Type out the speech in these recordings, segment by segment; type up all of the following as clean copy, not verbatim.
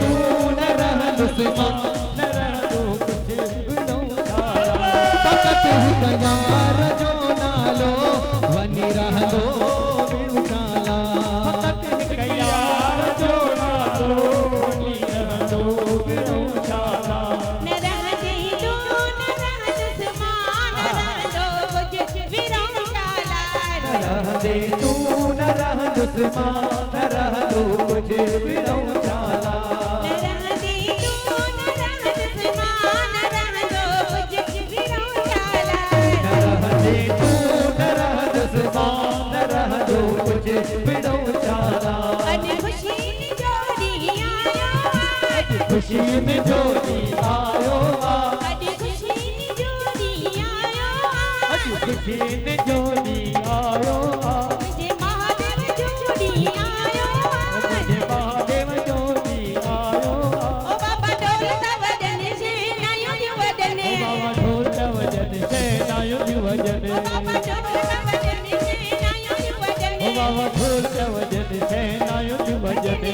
तू न रह दुश्मन न रह तू कुछ बिनो छाला तकत तैयार जो नालो वनी रह दो बिचाला तकत तैयार जो नालो वनी रह दो बिनो छाला न रह दे तू न रह दुश्मन न रह दो कुछ बिनो छाला न रह दे तू न रह दुश्मन न रह दो कुछ बिनो छाला खुशी में जोड़ी आयो अज खुशी में जोड़ी आयो अज खुशी में जोड़ी आयो मुझे महादेव जोड़ी आयो मुझे महादेव जोड़ी आयो ओ बाबा ढोल तवजन से नायो युवजन बाबा ढोल तवजन से नायो युवजन ओ बाबा ढोल तवजन से नायो युवजन ओ बाबा ढोल तवजन से नायो युवजन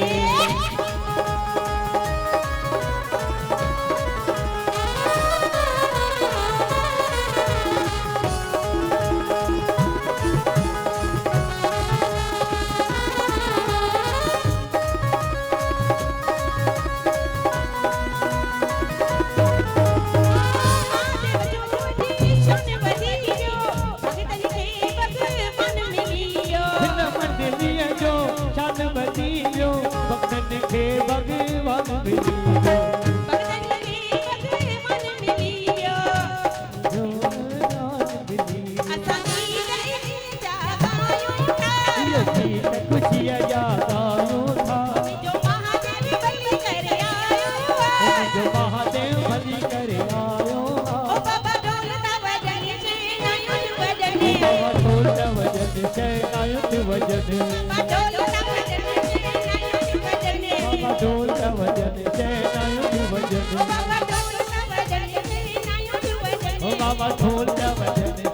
खुशियाँ याद आयो था जो महादेव बलि कर आयो जो महादेव बलि कर आयो ओ बाबा ढोल तवजन से नायो युवजन बाबा ढोल तवजन से नायो युवजन बाबा ढोल तवजन से नायो युवजन बाबा ढोल तवजन से नायो युवजन बाबा ढोल तवजन से नायो युवजन बाबा ढोल तवजन